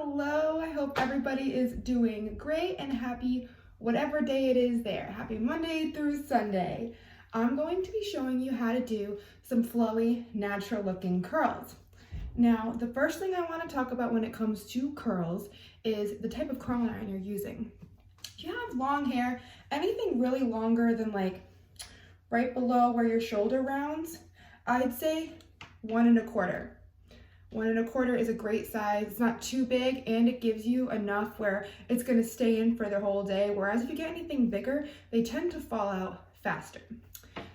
Hello, I hope everybody is doing great and happy whatever day it is there. Happy Monday through Sunday. I'm going to be showing you how to do some flowy, natural looking curls. Now, the first thing I want to talk about when it comes to curls is the type of curling iron you're using. If you have long hair, anything really longer than like right below where your shoulder rounds, I'd say 1 1/4. 1 1/4 is a great size. It's not too big and it gives you enough where it's going to stay in for the whole day. Whereas if you get anything bigger, they tend to fall out faster.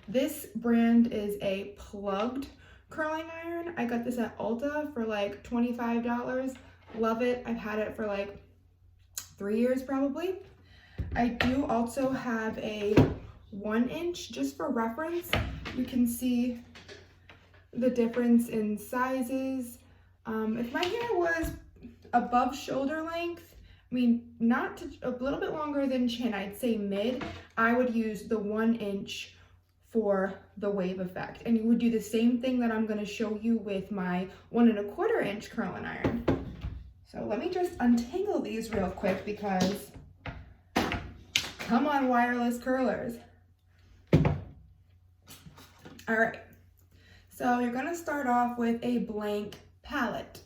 This brand is a plugged curling iron. I got this at Ulta for like $25. Love it. I've had it for like 3 years probably. I do also have a 1 inch just for reference. You can see the difference in sizes. If my hair was above shoulder length, I mean, a little bit longer than chin, I'd say mid, I would use the 1 inch for the wave effect. And you would do the same thing that I'm going to show you with my 1 1/4 inch curling iron. So let me just untangle these real quick because, come on, wireless curlers. All right. So you're gonna start off with a blank palette.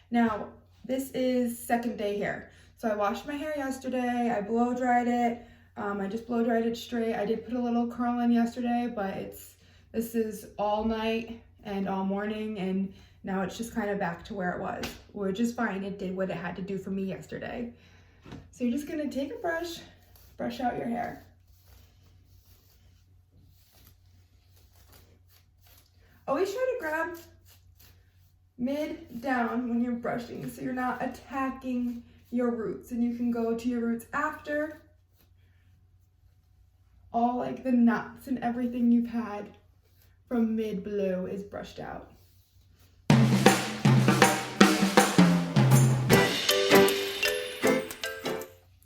Now, this is second day hair. So I washed my hair yesterday, I blow dried it. I just blow dried it straight. I did put a little curl in yesterday, but this is all night and all morning, and now it's just kind of back to where it was, which is fine. It did what it had to do for me yesterday. So you're just gonna take a brush out your hair. Always try to grab mid down when you're brushing so you're not attacking your roots, and you can go to your roots after all like the knots and everything you've had from mid below is brushed out.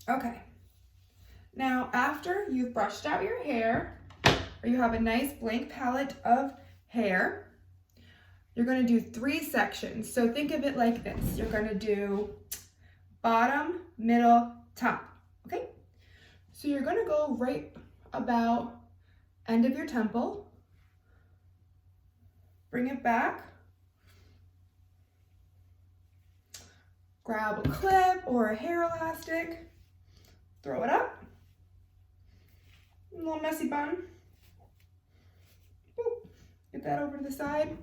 Okay, now after you've brushed out your hair, or you have a nice blank palette of hair, you're going to do 3 sections. So think of it like this. You're going to do bottom, middle, top. Okay? So you're going to go right about end of your temple. Bring it back. Grab a clip or a hair elastic. Throw it up. A little messy bun. Boop. Get that over to the side.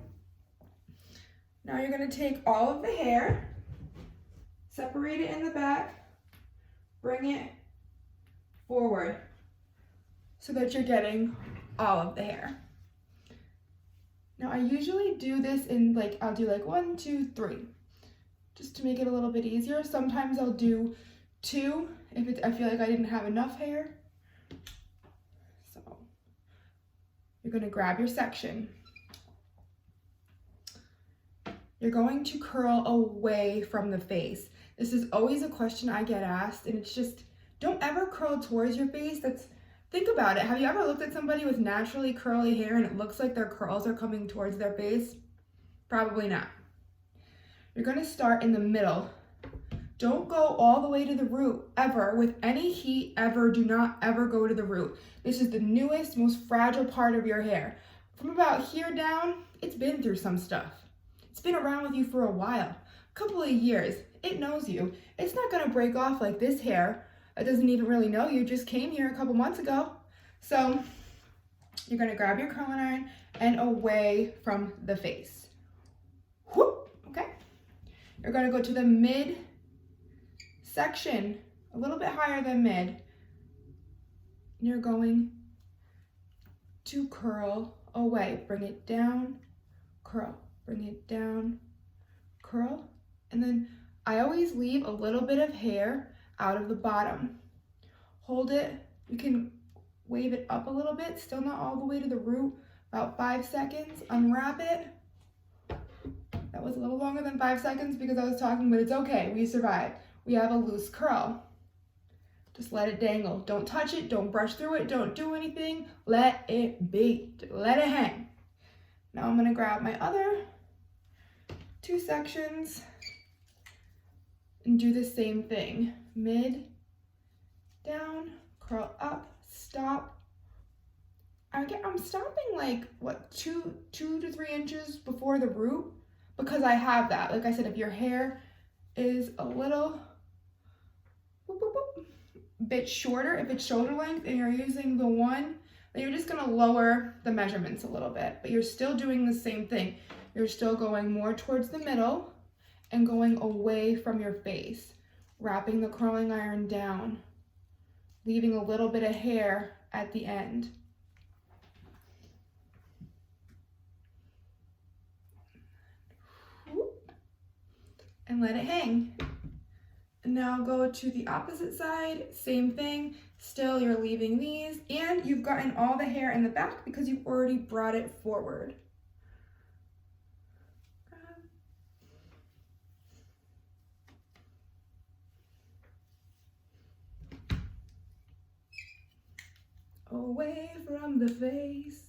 Now you're going to take all of the hair, separate it in the back, bring it forward so that you're getting all of the hair. Now I usually do this in I'll do 1, 2, 3, just to make it a little bit easier. Sometimes I'll do 2 if I feel like I didn't have enough hair. So you're going to grab your section. You're going to curl away from the face. This is always a question I get asked, and it's just, don't ever curl towards your face. Think about it. Have you ever looked at somebody with naturally curly hair and it looks like their curls are coming towards their face? Probably not. You're gonna start in the middle. Don't go all the way to the root, ever. With any heat, ever. Do not ever go to the root. This is the newest, most fragile part of your hair. From about here down, it's been through some stuff. It's been around with you for a while, a couple of years. It knows you. It's not gonna break off like this hair. It doesn't even really know you, just came here a couple months ago. So you're gonna grab your curling iron and away from the face. Whoop, okay? You're gonna go to the mid section, a little bit higher than mid. You're going to curl away. Bring it down, curl. Bring it down, curl, and then I always leave a little bit of hair out of the bottom. Hold it. You can wave it up a little bit, still not all the way to the root, about 5 seconds. Unwrap it. That was a little longer than 5 seconds because I was talking, but it's okay. We survived. We have a loose curl. Just let it dangle. Don't touch it. Don't brush through it. Don't do anything. Let it be. Let it hang. Now I'm going to grab my other 2 sections and do the same thing. Mid, down, curl up, stop. I'm stopping like, what, two to 3 inches before the root because I have that. Like I said, if your hair is a little bit shorter, if it's shoulder length and you're using the one, then you're just gonna lower the measurements a little bit, but you're still doing the same thing. You're still going more towards the middle and going away from your face, wrapping the curling iron down, leaving a little bit of hair at the end. And let it hang. And now go to the opposite side, same thing. Still, you're leaving these, and you've gotten all the hair in the back because you've already brought it forward. Away from the face.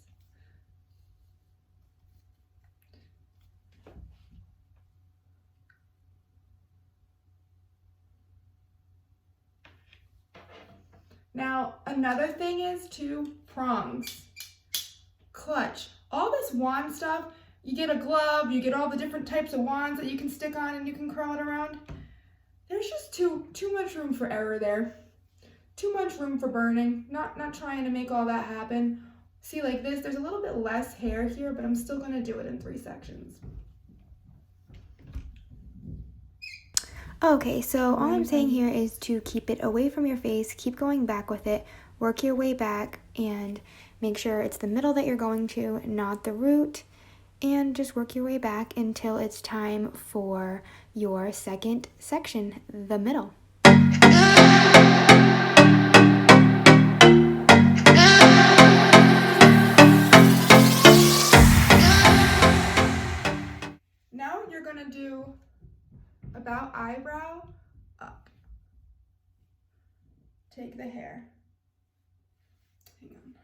Now, another thing is prongs, clutch. All this wand stuff, you get a glove, you get all the different types of wands that you can stick on and you can curl it around. There's just too much room for error there. Too much room for burning. Not trying to make all that happen. See, like this, there's a little bit less hair here, but I'm still gonna do it in 3 sections. Okay, so all I'm saying here is to keep it away from your face, keep going back with it, work your way back, and make sure it's the middle that you're going to, not the root, and just work your way back until it's time for your second section, the middle. Now you're gonna do about eyebrow up. Take the hair. Hang on.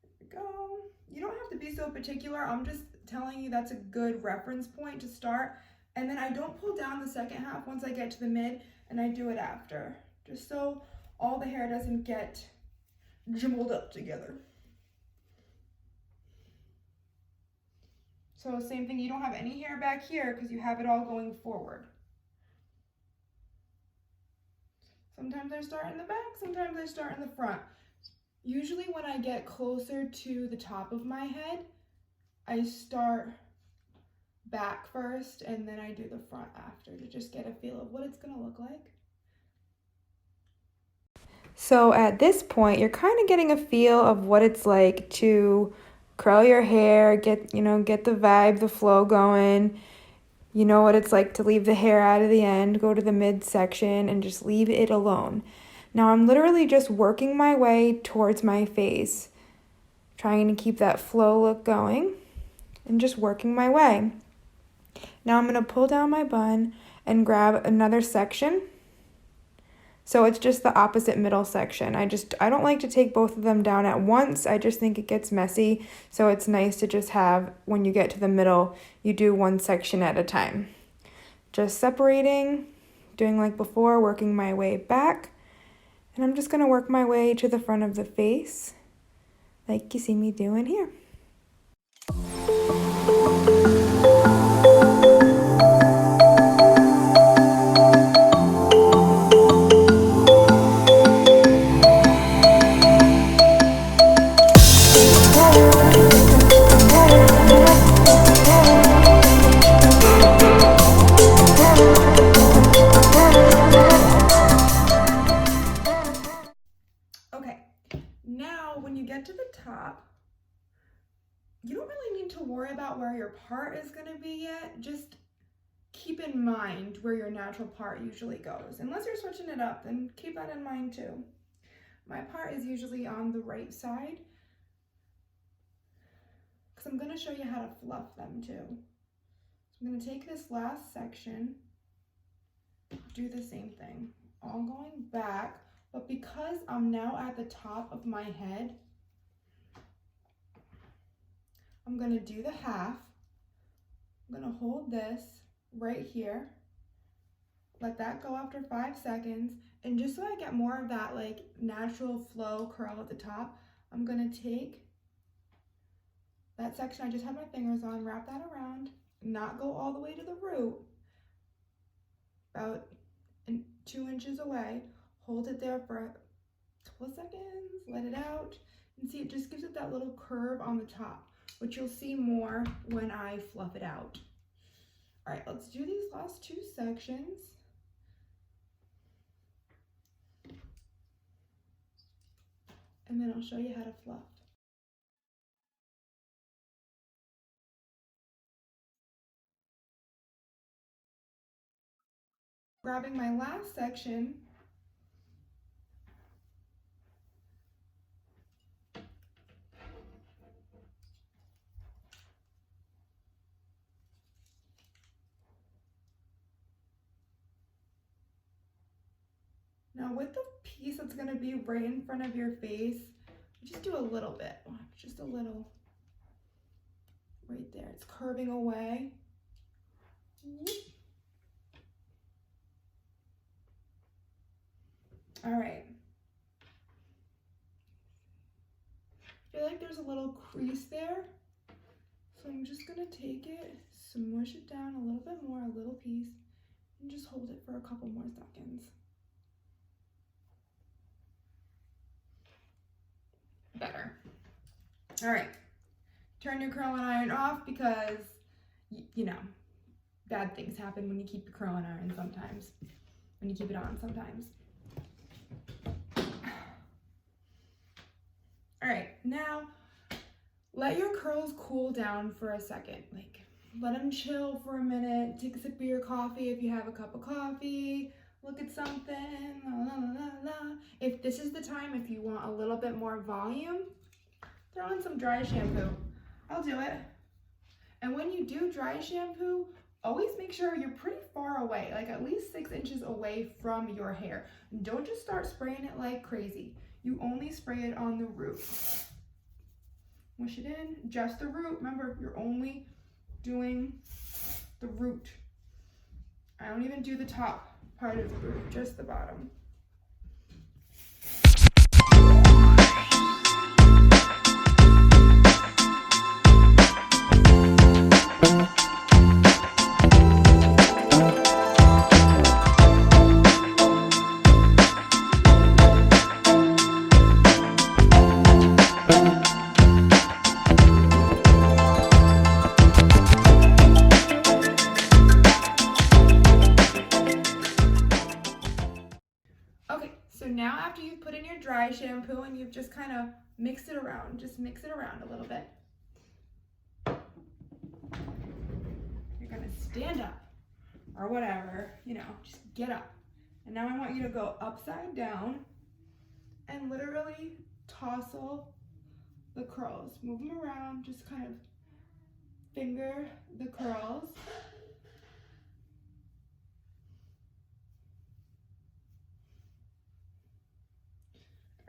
There we go. You don't have to be so particular. I'm just telling you that's a good reference point to start. And then I don't pull down the second half once I get to the mid, and I do it after, just so all the hair doesn't get jumbled up together. So same thing, you don't have any hair back here because you have it all going forward. Sometimes I start in the back, sometimes I start in the front. Usually when I get closer to the top of my head, I start back first and then I do the front after to just get a feel of what it's gonna look like. So at this point, you're kind of getting a feel of what it's like to curl your hair, get the vibe, the flow going. You know what it's like to leave the hair out of the end, go to the midsection, and just leave it alone. Now I'm literally just working my way towards my face, trying to keep that flow look going, and just working my way. Now I'm going to pull down my bun and grab another section. So it's just the opposite middle section. I don't like to take both of them down at once. I just think it gets messy. So it's nice to just have, when you get to the middle, you do one section at a time. Just separating, doing like before, working my way back. And I'm just going to work my way to the front of the face, like you see me doing here. You don't really need to worry about where your part is going to be yet. Just keep in mind where your natural part usually goes. Unless you're switching it up, then keep that in mind too. My part is usually on the right side because I'm going to show you how to fluff them too. So I'm going to take this last section, do the same thing, all going back, but because I'm now at the top of my head, I'm going to do the half. I'm going to hold this right here Let that go after 5 seconds. And just so I get more of that like natural flow curl at the top, I'm gonna take that section I just had my fingers on, wrap that around, not go all the way to the root, about 2 inches away, hold it there for a couple of seconds, let it out, and see it just gives it that little curve on the top, which you'll see more when I fluff it out. All right, let's do these last 2 sections. And then I'll show you how to fluff. Grabbing my last section, now with the piece that's gonna be right in front of your face, just do a little bit, just a little right there. It's curving away. All right. I feel like there's a little crease there. So I'm just gonna take it, smush it down a little bit more, a little piece, and just hold it for a couple more seconds. Better. All right, turn your curling iron off because, you know, bad things happen when you keep your curling iron sometimes, when you keep it on sometimes. All right, now let your curls cool down for a second. Like, let them chill for a minute. Take a sip of your coffee if you have a cup of coffee. Look at something. La, la, la, la. If this is the time, if you want a little bit more volume, throw in some dry shampoo. I'll do it. And when you do dry shampoo, always make sure you're pretty far away, like at least 6 inches away from your hair. Don't just start spraying it like crazy. You only spray it on the root. Mush it in, just the root. Remember, you're only doing the root. I don't even do the top part of the root, just the bottom. Okay, so now after you've put in your dry shampoo and you've just kind of mixed it around, just mix it around a little bit. You're gonna stand up or whatever, you know, just get up. And now I want you to go upside down and literally tousle the curls. Move them around, just kind of finger the curls.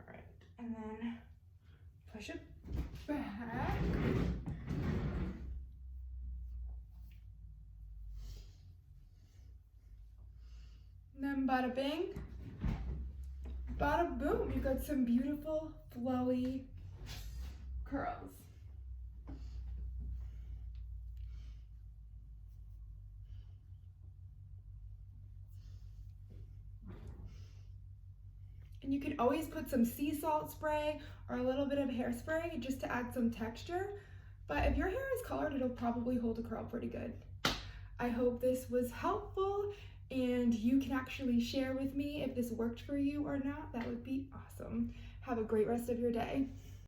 All right, and then push it back. And then bada bing, bada boom, you got some beautiful flowy curls. And you can always put some sea salt spray or a little bit of hairspray just to add some texture. But if your hair is colored, it'll probably hold a curl pretty good. I hope this was helpful and you can actually share with me if this worked for you or not. That would be awesome. Have a great rest of your day.